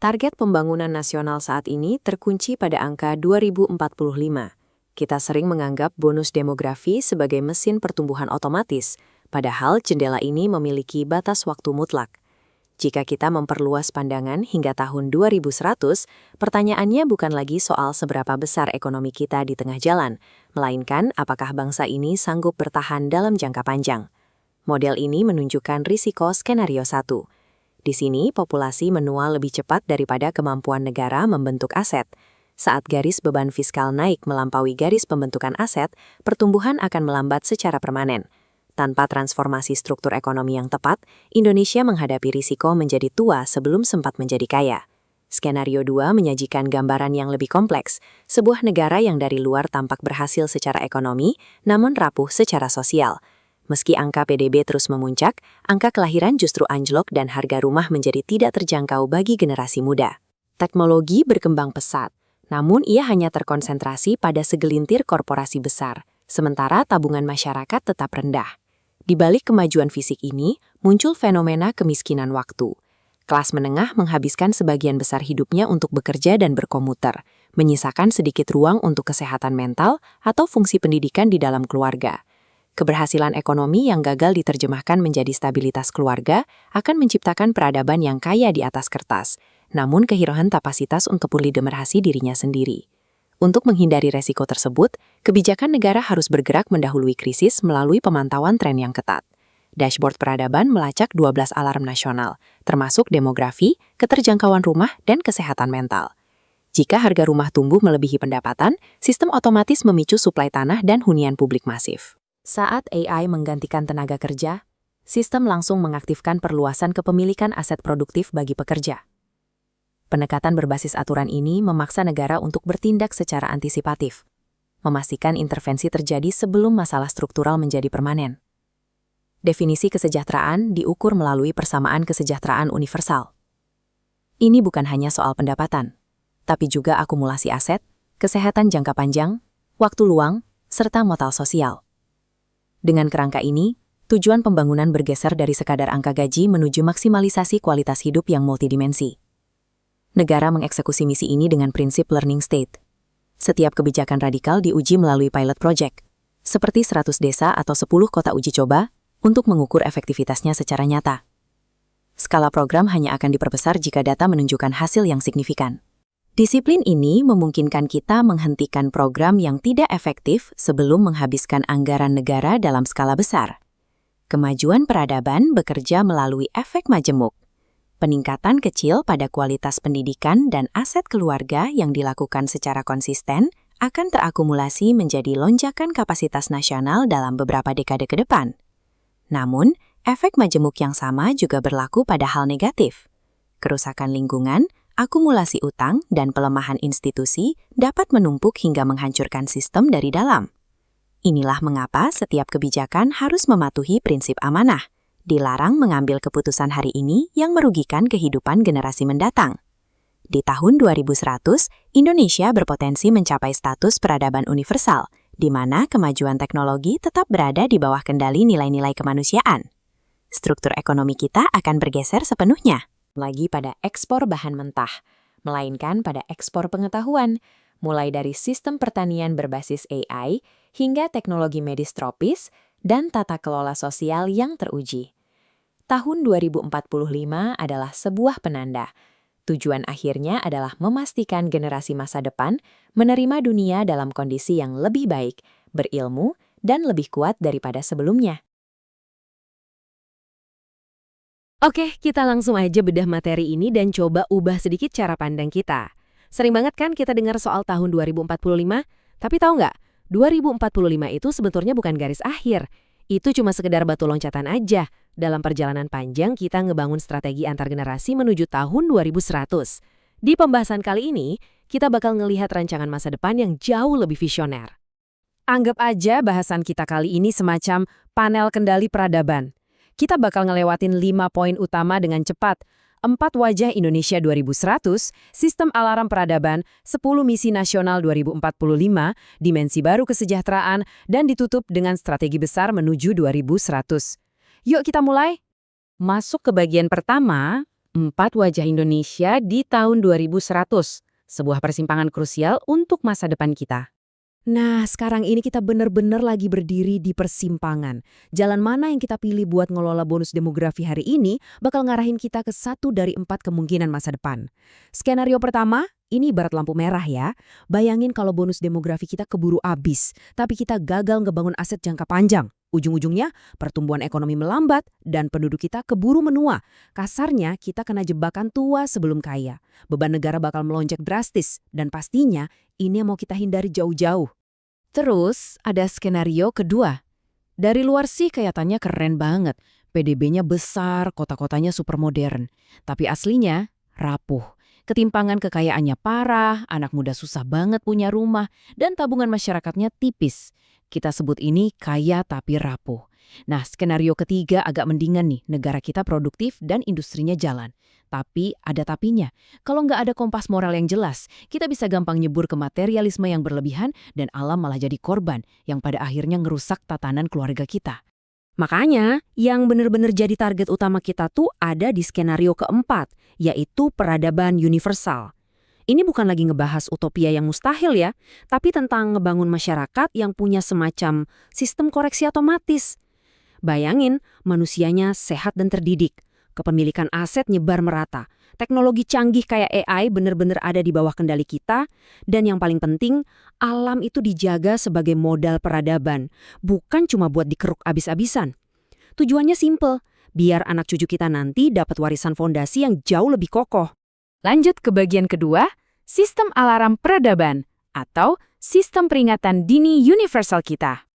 Target pembangunan nasional saat ini terkunci pada angka 2045. Kita sering menganggap bonus demografi sebagai mesin pertumbuhan otomatis, padahal jendela ini memiliki batas waktu mutlak. Jika kita memperluas pandangan hingga tahun 2100, pertanyaannya bukan lagi soal seberapa besar ekonomi kita di tengah jalan, melainkan apakah bangsa ini sanggup bertahan dalam jangka panjang. Model ini menunjukkan risiko skenario 1. Di sini, populasi menua lebih cepat daripada kemampuan negara membentuk aset. Saat garis beban fiskal naik melampaui garis pembentukan aset, pertumbuhan akan melambat secara permanen. Tanpa transformasi struktur ekonomi yang tepat, Indonesia menghadapi risiko menjadi tua sebelum sempat menjadi kaya. Skenario 2 menyajikan gambaran yang lebih kompleks, sebuah negara yang dari luar tampak berhasil secara ekonomi, namun rapuh secara sosial. Meski angka PDB terus memuncak, angka kelahiran justru anjlok dan harga rumah menjadi tidak terjangkau bagi generasi muda. Teknologi berkembang pesat, namun ia hanya terkonsentrasi pada segelintir korporasi besar, sementara tabungan masyarakat tetap rendah. Di balik kemajuan fisik ini, muncul fenomena kemiskinan waktu. Kelas menengah menghabiskan sebagian besar hidupnya untuk bekerja dan berkomuter, menyisakan sedikit ruang untuk kesehatan mental atau fungsi pendidikan di dalam keluarga. Keberhasilan ekonomi yang gagal diterjemahkan menjadi stabilitas keluarga akan menciptakan peradaban yang kaya di atas kertas, namun kehilangan kapasitas untuk meliderasi dirinya sendiri. Untuk menghindari resiko tersebut, kebijakan negara harus bergerak mendahului krisis melalui pemantauan tren yang ketat. Dashboard peradaban melacak 12 alarm nasional, termasuk demografi, keterjangkauan rumah, dan kesehatan mental. Jika harga rumah tumbuh melebihi pendapatan, sistem otomatis memicu suplai tanah dan hunian publik masif. Saat AI menggantikan tenaga kerja, sistem langsung mengaktifkan perluasan kepemilikan aset produktif bagi pekerja. Pendekatan berbasis aturan ini memaksa negara untuk bertindak secara antisipatif, memastikan intervensi terjadi sebelum masalah struktural menjadi permanen. Definisi kesejahteraan diukur melalui persamaan kesejahteraan universal. Ini bukan hanya soal pendapatan, tapi juga akumulasi aset, kesehatan jangka panjang, waktu luang, serta modal sosial. Dengan kerangka ini, tujuan pembangunan bergeser dari sekadar angka gaji menuju maksimalisasi kualitas hidup yang multidimensi. Negara mengeksekusi misi ini dengan prinsip learning state. Setiap kebijakan radikal diuji melalui pilot project, seperti 100 desa atau 10 kota uji coba, untuk mengukur efektivitasnya secara nyata. Skala program hanya akan diperbesar jika data menunjukkan hasil yang signifikan. Disiplin ini memungkinkan kita menghentikan program yang tidak efektif sebelum menghabiskan anggaran negara dalam skala besar. Kemajuan peradaban bekerja melalui efek majemuk. Peningkatan kecil pada kualitas pendidikan dan aset keluarga yang dilakukan secara konsisten akan terakumulasi menjadi lonjakan kapasitas nasional dalam beberapa dekade ke depan. Namun, efek majemuk yang sama juga berlaku pada hal negatif. Kerusakan lingkungan, akumulasi utang, dan pelemahan institusi dapat menumpuk hingga menghancurkan sistem dari dalam. Inilah mengapa setiap kebijakan harus mematuhi prinsip amanah, dilarang mengambil keputusan hari ini yang merugikan kehidupan generasi mendatang. Di tahun 2100, Indonesia berpotensi mencapai status peradaban universal, di mana kemajuan teknologi tetap berada di bawah kendali nilai-nilai kemanusiaan. Struktur ekonomi kita akan bergeser sepenuhnya lagi pada ekspor bahan mentah, melainkan pada ekspor pengetahuan, mulai dari sistem pertanian berbasis AI hingga teknologi medis tropis dan tata kelola sosial yang teruji. Tahun 2045 adalah sebuah penanda. Tujuan akhirnya adalah memastikan generasi masa depan menerima dunia dalam kondisi yang lebih baik, berilmu, dan lebih kuat daripada sebelumnya. Oke, kita langsung aja bedah materi ini dan coba ubah sedikit cara pandang kita. Sering banget kan kita dengar soal tahun 2045, tapi tahu nggak? 2045 itu sebetulnya bukan garis akhir. Itu cuma sekedar batu loncatan aja. Dalam perjalanan panjang kita ngebangun strategi antar generasi menuju tahun 2100. Di pembahasan kali ini, kita bakal ngelihat rancangan masa depan yang jauh lebih visioner. Anggap aja bahasan kita kali ini semacam panel kendali peradaban. Kita bakal ngelewatin 5 poin utama dengan cepat. 4 wajah Indonesia 2100, sistem alarm peradaban, 10 misi nasional 2045, dimensi baru kesejahteraan, dan ditutup dengan strategi besar menuju 2100. Yuk kita mulai. Masuk ke bagian pertama, 4 wajah Indonesia di tahun 2100, sebuah persimpangan krusial untuk masa depan kita. Nah, sekarang ini kita benar-benar lagi berdiri di persimpangan. Jalan mana yang kita pilih buat ngelola bonus demografi hari ini bakal ngarahin kita ke satu dari 4 kemungkinan masa depan. Skenario pertama, ini ibarat lampu merah ya. Bayangin kalau bonus demografi kita keburu habis, tapi kita gagal ngebangun aset jangka panjang. Ujung-ujungnya, pertumbuhan ekonomi melambat dan penduduk kita keburu menua. Kasarnya, kita kena jebakan tua sebelum kaya. Beban negara bakal melonjak drastis, dan pastinya ini yang mau kita hindari jauh-jauh. Terus, ada skenario kedua. Dari luar sih kelihatannya keren banget. PDB-nya besar, kota-kotanya super modern. Tapi aslinya, rapuh. Ketimpangan kekayaannya parah, anak muda susah banget punya rumah, dan tabungan masyarakatnya tipis. Kita sebut ini kaya tapi rapuh. Nah, skenario ketiga agak mendingan nih, negara kita produktif dan industrinya jalan. Tapi ada tapinya, kalau nggak ada kompas moral yang jelas, kita bisa gampang nyebur ke materialisme yang berlebihan dan alam malah jadi korban yang pada akhirnya ngerusak tatanan keluarga kita. Makanya, yang benar-benar jadi target utama kita tuh ada di skenario keempat, yaitu peradaban universal. Ini bukan lagi ngebahas utopia yang mustahil ya, tapi tentang ngebangun masyarakat yang punya semacam sistem koreksi otomatis. Bayangin, manusianya sehat dan terdidik, kepemilikan aset nyebar merata, teknologi canggih kayak AI benar-benar ada di bawah kendali kita, dan yang paling penting, alam itu dijaga sebagai modal peradaban, bukan cuma buat dikeruk abis-abisan. Tujuannya simple, biar anak cucu kita nanti dapat warisan fondasi yang jauh lebih kokoh. Lanjut ke bagian kedua, sistem alarm peradaban atau sistem peringatan dini universal kita.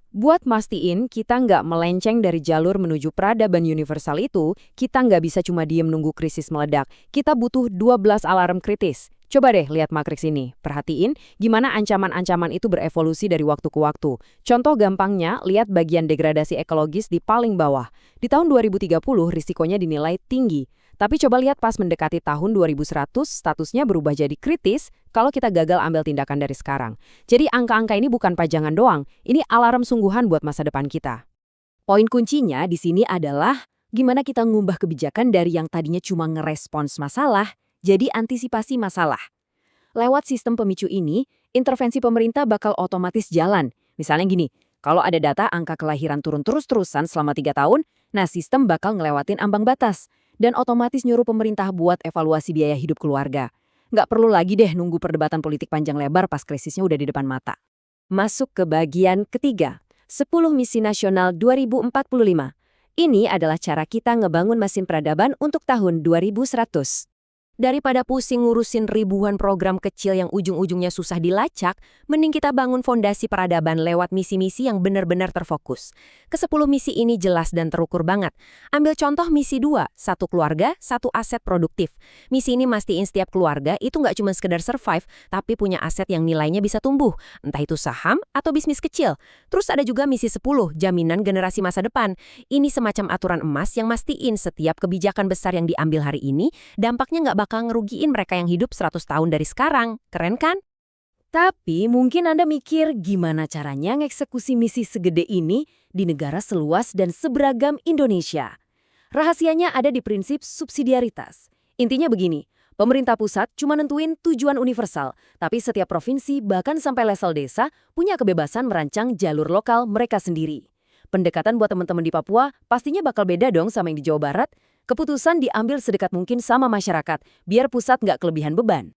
Buat mastiin kita nggak melenceng dari jalur menuju peradaban universal itu, kita nggak bisa cuma diem nunggu krisis meledak. Kita butuh 12 alarm kritis. Coba deh lihat matriks ini. Perhatiin gimana ancaman-ancaman itu berevolusi dari waktu ke waktu. Contoh gampangnya, lihat bagian degradasi ekologis di paling bawah. Di tahun 2030 risikonya dinilai tinggi. Tapi coba lihat pas mendekati tahun 2100, statusnya berubah jadi kritis kalau kita gagal ambil tindakan dari sekarang. Jadi angka-angka ini bukan pajangan doang, ini alarm sungguhan buat masa depan kita. Poin kuncinya di sini adalah gimana kita ngubah kebijakan dari yang tadinya cuma ngerespons masalah, jadi antisipasi masalah. Lewat sistem pemicu ini, intervensi pemerintah bakal otomatis jalan. Misalnya gini, kalau ada data angka kelahiran turun terus-terusan selama 3 tahun, nah sistem bakal ngelewatin ambang batas. Dan otomatis nyuruh pemerintah buat evaluasi biaya hidup keluarga. Nggak perlu lagi deh nunggu perdebatan politik panjang lebar pas krisisnya udah di depan mata. Masuk ke bagian ketiga, 10 misi nasional 2045. Ini adalah cara kita ngebangun mesin peradaban untuk tahun 2100. Daripada pusing ngurusin ribuan program kecil yang ujung-ujungnya susah dilacak, mending kita bangun fondasi peradaban lewat misi-misi yang benar-benar terfokus. Ke-10 misi ini jelas dan terukur banget. Ambil contoh misi 2, satu keluarga, satu aset produktif. Misi ini mastiin setiap keluarga itu nggak cuma sekedar survive, tapi punya aset yang nilainya bisa tumbuh, entah itu saham atau bisnis kecil. Terus ada juga misi 10, jaminan generasi masa depan. Ini semacam aturan emas yang mastiin setiap kebijakan besar yang diambil hari ini, dampaknya nggak bakal ngerugiin mereka yang hidup 100 tahun dari sekarang. Keren kan? Tapi mungkin Anda mikir gimana caranya ngeksekusi misi segede ini di negara seluas dan seberagam Indonesia. Rahasianya ada di prinsip subsidiaritas. Intinya begini, pemerintah pusat cuma nentuin tujuan universal, tapi setiap provinsi bahkan sampai level desa punya kebebasan merancang jalur lokal mereka sendiri. Pendekatan buat teman-teman di Papua pastinya bakal beda dong sama yang di Jawa Barat. Keputusan diambil sedekat mungkin sama masyarakat, biar pusat nggak kelebihan beban.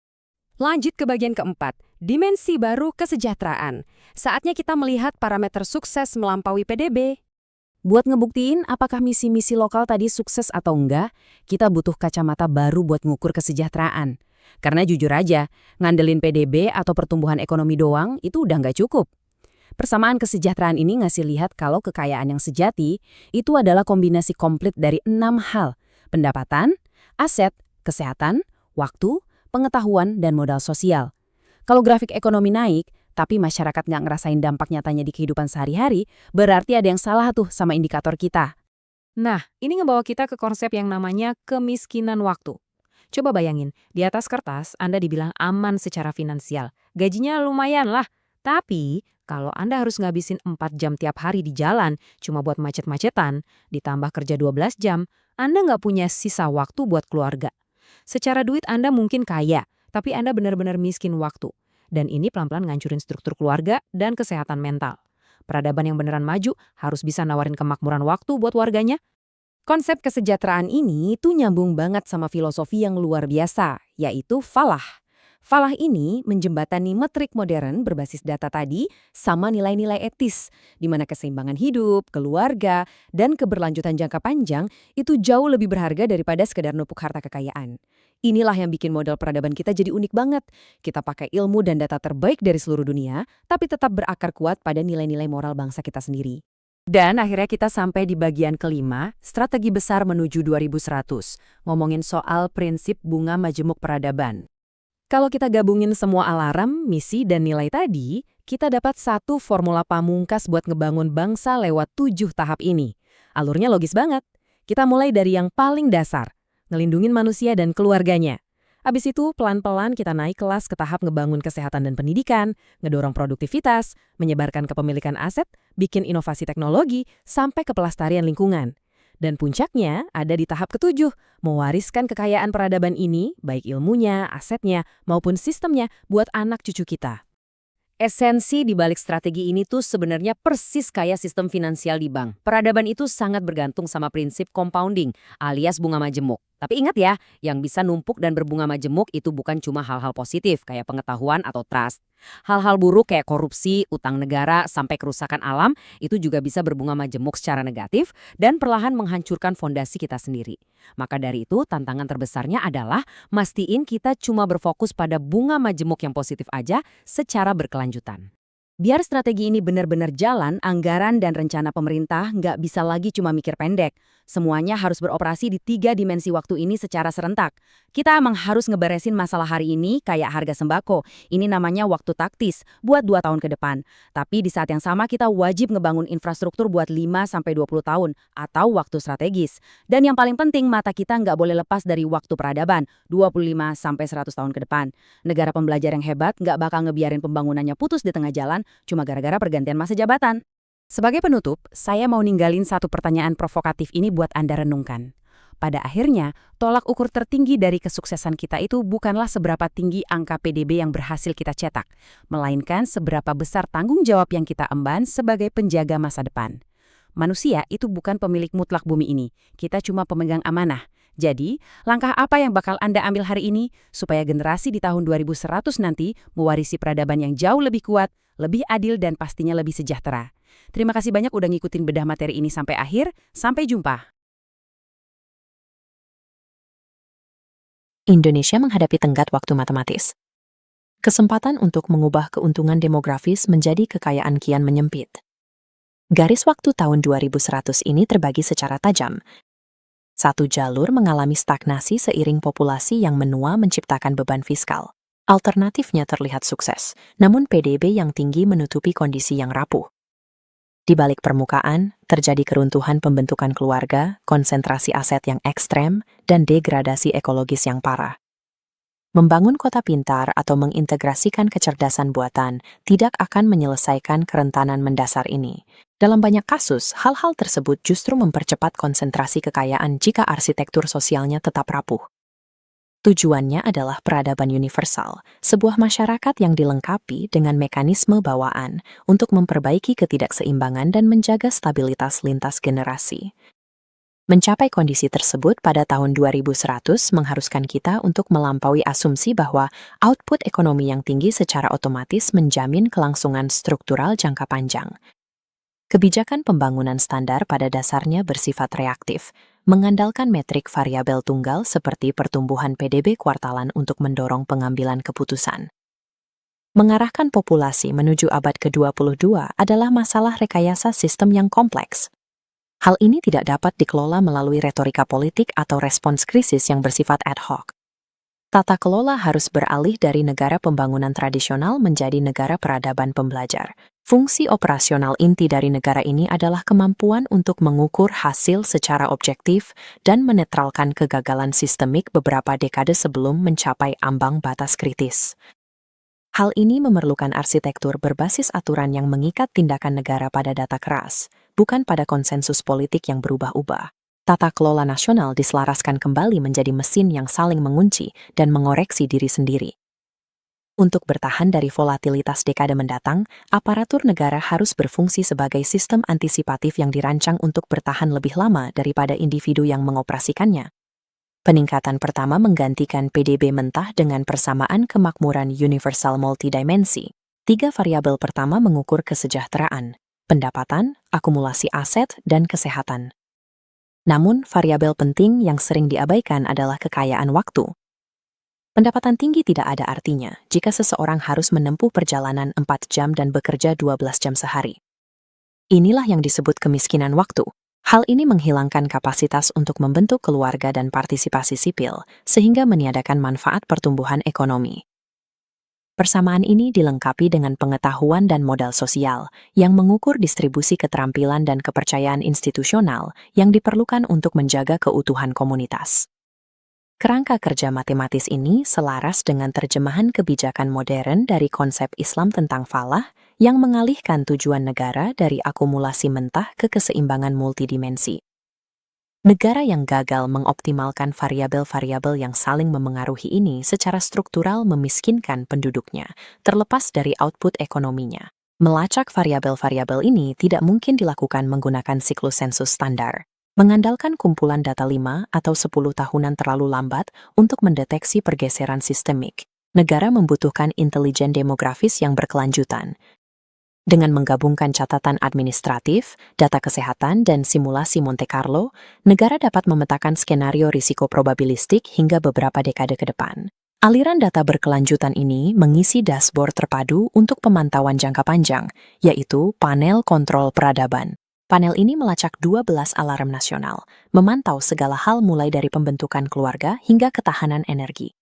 Lanjut ke bagian keempat, dimensi baru kesejahteraan. Saatnya kita melihat parameter sukses melampaui PDB. Buat ngebuktiin apakah misi-misi lokal tadi sukses atau enggak, kita butuh kacamata baru buat ngukur kesejahteraan. Karena jujur aja, ngandelin PDB atau pertumbuhan ekonomi doang itu udah nggak cukup. Persamaan kesejahteraan ini ngasih lihat kalau kekayaan yang sejati itu adalah kombinasi komplit dari 6 hal. Pendapatan, aset, kesehatan, waktu, pengetahuan, dan modal sosial. Kalau grafik ekonomi naik, tapi masyarakat nggak ngerasain dampak nyatanya di kehidupan sehari-hari, berarti ada yang salah tuh sama indikator kita. Nah, ini ngebawa kita ke konsep yang namanya kemiskinan waktu. Coba bayangin, di atas kertas Anda dibilang aman secara finansial. Gajinya lumayan lah, Tapi, kalau Anda harus ngabisin 4 jam tiap hari di jalan cuma buat macet-macetan, ditambah kerja 12 jam, Anda nggak punya sisa waktu buat keluarga. Secara duit Anda mungkin kaya, tapi Anda benar-benar miskin waktu. Dan ini pelan-pelan ngancurin struktur keluarga dan kesehatan mental. Peradaban yang beneran maju harus bisa nawarin kemakmuran waktu buat warganya. Konsep kesejahteraan ini tuh nyambung banget sama filosofi yang luar biasa, yaitu falah. Falah ini menjembatani metrik modern berbasis data tadi sama nilai-nilai etis, di mana keseimbangan hidup, keluarga, dan keberlanjutan jangka panjang itu jauh lebih berharga daripada sekedar numpuk harta kekayaan. Inilah yang bikin model peradaban kita jadi unik banget. Kita pakai ilmu dan data terbaik dari seluruh dunia, tapi tetap berakar kuat pada nilai-nilai moral bangsa kita sendiri. Dan akhirnya kita sampai di bagian kelima, strategi besar menuju 2100, ngomongin soal prinsip bunga majemuk peradaban. Kalau kita gabungin semua alarm, misi, dan nilai tadi, kita dapat satu formula pamungkas buat ngebangun bangsa lewat 7 tahap ini. Alurnya logis banget. Kita mulai dari yang paling dasar, ngelindungin manusia dan keluarganya. Abis itu, pelan-pelan kita naik kelas ke tahap ngebangun kesehatan dan pendidikan, ngedorong produktivitas, menyebarkan kepemilikan aset, bikin inovasi teknologi, sampai ke pelestarian lingkungan. Dan puncaknya ada di tahap ketujuh, mewariskan kekayaan peradaban ini, baik ilmunya, asetnya, maupun sistemnya buat anak cucu kita. Esensi di balik strategi ini tuh sebenarnya persis kayak sistem finansial di bank. Peradaban itu sangat bergantung sama prinsip compounding, alias bunga majemuk. Tapi ingat ya, yang bisa numpuk dan berbunga majemuk itu bukan cuma hal-hal positif kayak pengetahuan atau trust. Hal-hal buruk kayak korupsi, utang negara, sampai kerusakan alam itu juga bisa berbunga majemuk secara negatif dan perlahan menghancurkan fondasi kita sendiri. Maka dari itu, tantangan terbesarnya adalah mastiin kita cuma berfokus pada bunga majemuk yang positif aja secara berkelanjutan. Biar strategi ini benar-benar jalan, anggaran dan rencana pemerintah nggak bisa lagi cuma mikir pendek. Semuanya harus beroperasi di 3 dimensi waktu ini secara serentak. Kita emang harus ngeberesin masalah hari ini kayak harga sembako. Ini namanya waktu taktis buat 2 tahun ke depan. Tapi di saat yang sama kita wajib ngebangun infrastruktur buat 5-20 tahun atau waktu strategis. Dan yang paling penting mata kita nggak boleh lepas dari waktu peradaban, 25-100 tahun ke depan. Negara pembelajar yang hebat nggak bakal ngebiarin pembangunannya putus di tengah jalan cuma gara-gara pergantian masa jabatan. Sebagai penutup, saya mau ninggalin satu pertanyaan provokatif ini buat Anda renungkan. Pada akhirnya, tolak ukur tertinggi dari kesuksesan kita itu bukanlah seberapa tinggi angka PDB yang berhasil kita cetak, melainkan seberapa besar tanggung jawab yang kita emban sebagai penjaga masa depan. Manusia itu bukan pemilik mutlak bumi ini, kita cuma pemegang amanah. Jadi, langkah apa yang bakal Anda ambil hari ini supaya generasi di tahun 2100 nanti mewarisi peradaban yang jauh lebih kuat, lebih adil dan pastinya lebih sejahtera. Terima kasih banyak udah ngikutin bedah materi ini sampai akhir. Sampai jumpa. Indonesia menghadapi tenggat waktu matematis. Kesempatan untuk mengubah keuntungan demografis menjadi kekayaan kian menyempit. Garis waktu tahun 2100 ini terbagi secara tajam. Satu jalur mengalami stagnasi seiring populasi yang menua menciptakan beban fiskal. Alternatifnya terlihat sukses, namun PDB yang tinggi menutupi kondisi yang rapuh. Di balik permukaan, terjadi keruntuhan pembentukan keluarga, konsentrasi aset yang ekstrem, dan degradasi ekologis yang parah. Membangun kota pintar atau mengintegrasikan kecerdasan buatan tidak akan menyelesaikan kerentanan mendasar ini. Dalam banyak kasus, hal-hal tersebut justru mempercepat konsentrasi kekayaan jika arsitektur sosialnya tetap rapuh. Tujuannya adalah peradaban universal, sebuah masyarakat yang dilengkapi dengan mekanisme bawaan untuk memperbaiki ketidakseimbangan dan menjaga stabilitas lintas generasi. Mencapai kondisi tersebut pada tahun 2100 mengharuskan kita untuk melampaui asumsi bahwa output ekonomi yang tinggi secara otomatis menjamin kelangsungan struktural jangka panjang. Kebijakan pembangunan standar pada dasarnya bersifat reaktif, mengandalkan metrik variabel tunggal seperti pertumbuhan PDB kuartalan untuk mendorong pengambilan keputusan. Mengarahkan populasi menuju abad ke-22 adalah masalah rekayasa sistem yang kompleks. Hal ini tidak dapat dikelola melalui retorika politik atau respons krisis yang bersifat ad hoc. Tata kelola harus beralih dari negara pembangunan tradisional menjadi negara peradaban pembelajar. Fungsi operasional inti dari negara ini adalah kemampuan untuk mengukur hasil secara objektif dan menetralkan kegagalan sistemik beberapa dekade sebelum mencapai ambang batas kritis. Hal ini memerlukan arsitektur berbasis aturan yang mengikat tindakan negara pada data keras, bukan pada konsensus politik yang berubah-ubah. Tata kelola nasional diselaraskan kembali menjadi mesin yang saling mengunci dan mengoreksi diri sendiri. Untuk bertahan dari volatilitas dekade mendatang, aparatur negara harus berfungsi sebagai sistem antisipatif yang dirancang untuk bertahan lebih lama daripada individu yang mengoperasikannya. Peningkatan pertama menggantikan PDB mentah dengan persamaan kemakmuran universal multidimensi. 3 variabel pertama mengukur kesejahteraan, pendapatan, akumulasi aset, dan kesehatan. Namun, variabel penting yang sering diabaikan adalah kekayaan waktu. Pendapatan tinggi tidak ada artinya jika seseorang harus menempuh perjalanan 4 jam dan bekerja 12 jam sehari. Inilah yang disebut kemiskinan waktu. Hal ini menghilangkan kapasitas untuk membentuk keluarga dan partisipasi sipil, sehingga meniadakan manfaat pertumbuhan ekonomi. Persamaan ini dilengkapi dengan pengetahuan dan modal sosial yang mengukur distribusi keterampilan dan kepercayaan institusional yang diperlukan untuk menjaga keutuhan komunitas. Kerangka kerja matematis ini selaras dengan terjemahan kebijakan modern dari konsep Islam tentang falah yang mengalihkan tujuan negara dari akumulasi mentah ke keseimbangan multidimensi. Negara yang gagal mengoptimalkan variabel-variabel yang saling memengaruhi ini secara struktural memiskinkan penduduknya, terlepas dari output ekonominya. Melacak variabel-variabel ini tidak mungkin dilakukan menggunakan siklus sensus standar. Mengandalkan kumpulan data 5 atau 10 tahunan terlalu lambat untuk mendeteksi pergeseran sistemik. Negara membutuhkan intelijen demografis yang berkelanjutan. Dengan menggabungkan catatan administratif, data kesehatan, dan simulasi Monte Carlo, negara dapat memetakan skenario risiko probabilistik hingga beberapa dekade ke depan. Aliran data berkelanjutan ini mengisi dashboard terpadu untuk pemantauan jangka panjang, yaitu panel kontrol peradaban. Panel ini melacak 12 alarm nasional, memantau segala hal mulai dari pembentukan keluarga hingga ketahanan energi.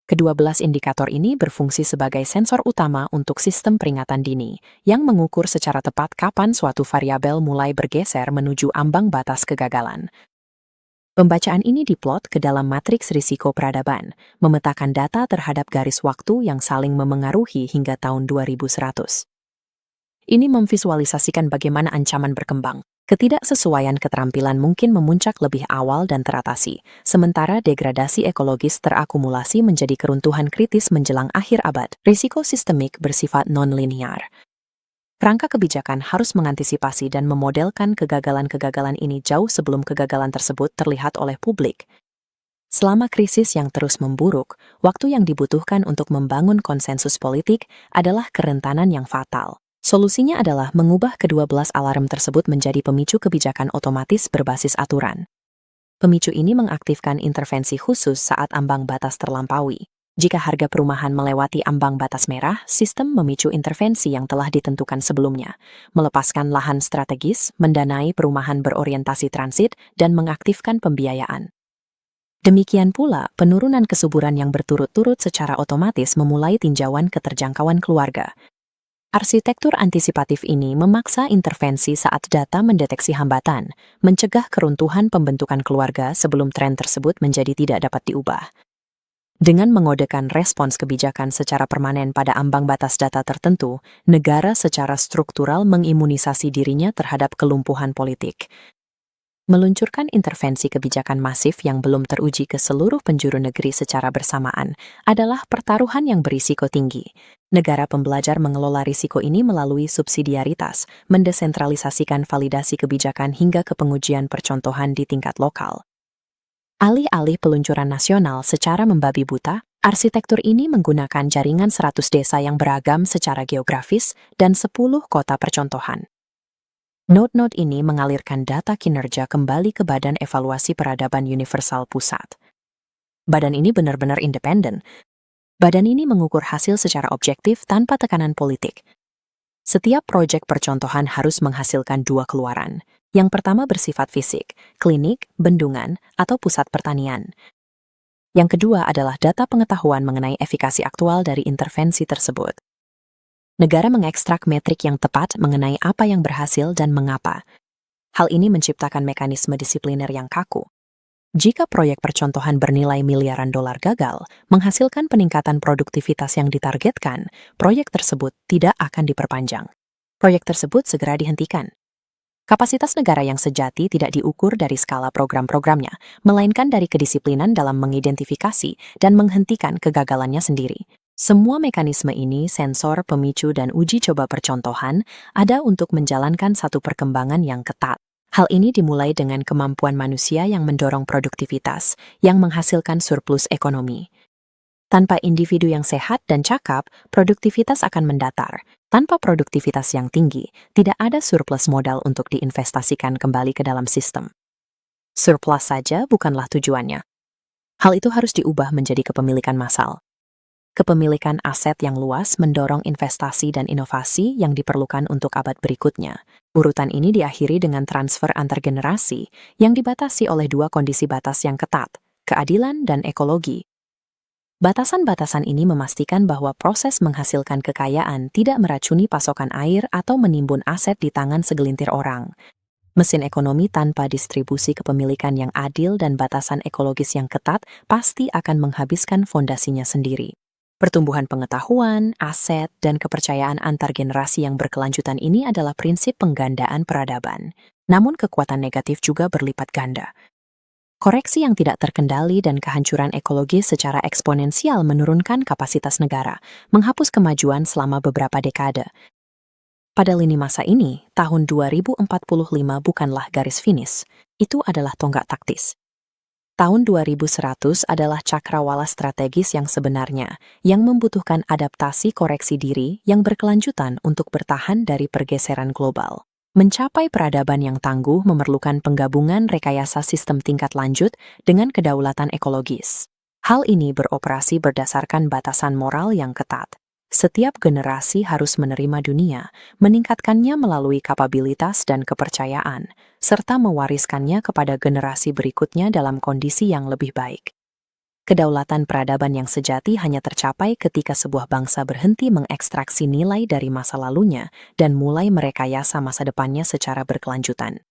Ke-12 indikator ini berfungsi sebagai sensor utama untuk sistem peringatan dini, yang mengukur secara tepat kapan suatu variabel mulai bergeser menuju ambang batas kegagalan. Pembacaan ini diplot ke dalam matriks risiko peradaban, memetakan data terhadap garis waktu yang saling memengaruhi hingga tahun 2100. Ini memvisualisasikan bagaimana ancaman berkembang. Ketidaksesuaian keterampilan mungkin memuncak lebih awal dan teratasi, sementara degradasi ekologis terakumulasi menjadi keruntuhan kritis menjelang akhir abad. Risiko sistemik bersifat non-linear. Kerangka kebijakan harus mengantisipasi dan memodelkan kegagalan-kegagalan ini jauh sebelum kegagalan tersebut terlihat oleh publik. Selama krisis yang terus memburuk, waktu yang dibutuhkan untuk membangun konsensus politik adalah kerentanan yang fatal. Solusinya adalah mengubah ke-12 alarm tersebut menjadi pemicu kebijakan otomatis berbasis aturan. Pemicu ini mengaktifkan intervensi khusus saat ambang batas terlampaui. Jika harga perumahan melewati ambang batas merah, sistem memicu intervensi yang telah ditentukan sebelumnya, melepaskan lahan strategis, mendanai perumahan berorientasi transit, dan mengaktifkan pembiayaan. Demikian pula, penurunan kesuburan yang berturut-turut secara otomatis memulai tinjauan keterjangkauan keluarga. Arsitektur antisipatif ini memaksa intervensi saat data mendeteksi hambatan, mencegah keruntuhan pembentukan keluarga sebelum tren tersebut menjadi tidak dapat diubah. Dengan mengodekan respons kebijakan secara permanen pada ambang batas data tertentu, negara secara struktural mengimunisasi dirinya terhadap kelumpuhan politik. Meluncurkan intervensi kebijakan masif yang belum teruji ke seluruh penjuru negeri secara bersamaan adalah pertaruhan yang berisiko tinggi. Negara pembelajar mengelola risiko ini melalui subsidiaritas, mendesentralisasikan validasi kebijakan hingga ke pengujian percontohan di tingkat lokal. Alih-alih peluncuran nasional secara membabi buta, arsitektur ini menggunakan jaringan 100 desa yang beragam secara geografis dan 10 kota percontohan. Node-node ini mengalirkan data kinerja kembali ke Badan Evaluasi Peradaban Universal Pusat. Badan ini benar-benar independen. Badan ini mengukur hasil secara objektif tanpa tekanan politik. Setiap proyek percontohan harus menghasilkan 2 keluaran. Yang pertama bersifat fisik, klinik, bendungan, atau pusat pertanian. Yang kedua adalah data pengetahuan mengenai efikasi aktual dari intervensi tersebut. Negara mengekstrak metrik yang tepat mengenai apa yang berhasil dan mengapa. Hal ini menciptakan mekanisme disipliner yang kaku. Jika proyek percontohan bernilai miliaran dolar gagal, menghasilkan peningkatan produktivitas yang ditargetkan, proyek tersebut tidak akan diperpanjang. Proyek tersebut segera dihentikan. Kapasitas negara yang sejati tidak diukur dari skala program-programnya, melainkan dari kedisiplinan dalam mengidentifikasi dan menghentikan kegagalannya sendiri. Semua mekanisme ini, sensor, pemicu, dan uji coba percontohan, ada untuk menjalankan satu perkembangan yang ketat. Hal ini dimulai dengan kemampuan manusia yang mendorong produktivitas, yang menghasilkan surplus ekonomi. Tanpa individu yang sehat dan cakap, produktivitas akan mendatar. Tanpa produktivitas yang tinggi, tidak ada surplus modal untuk diinvestasikan kembali ke dalam sistem. Surplus saja bukanlah tujuannya. Hal itu harus diubah menjadi kepemilikan massal. Kepemilikan aset yang luas mendorong investasi dan inovasi yang diperlukan untuk abad berikutnya. Urutan ini diakhiri dengan transfer antar generasi yang dibatasi oleh dua kondisi batas yang ketat, keadilan dan ekologi. Batasan-batasan ini memastikan bahwa proses menghasilkan kekayaan tidak meracuni pasokan air atau menimbun aset di tangan segelintir orang. Mesin ekonomi tanpa distribusi kepemilikan yang adil dan batasan ekologis yang ketat pasti akan menghabiskan fondasinya sendiri. Pertumbuhan pengetahuan, aset, dan kepercayaan antar generasi yang berkelanjutan ini adalah prinsip penggandaan peradaban. Namun kekuatan negatif juga berlipat ganda. Koreksi yang tidak terkendali dan kehancuran ekologi secara eksponensial menurunkan kapasitas negara, menghapus kemajuan selama beberapa dekade. Pada lini masa ini, tahun 2045 bukanlah garis finish, itu adalah tonggak taktis. Tahun 2100 adalah cakrawala strategis yang sebenarnya, yang membutuhkan adaptasi koreksi diri yang berkelanjutan untuk bertahan dari pergeseran global. Mencapai peradaban yang tangguh memerlukan penggabungan rekayasa sistem tingkat lanjut dengan kedaulatan ekologis. Hal ini beroperasi berdasarkan batasan moral yang ketat. Setiap generasi harus menerima dunia, meningkatkannya melalui kapabilitas dan kepercayaan, serta mewariskannya kepada generasi berikutnya dalam kondisi yang lebih baik. Kedaulatan peradaban yang sejati hanya tercapai ketika sebuah bangsa berhenti mengekstraksi nilai dari masa lalunya dan mulai merekayasa masa depannya secara berkelanjutan.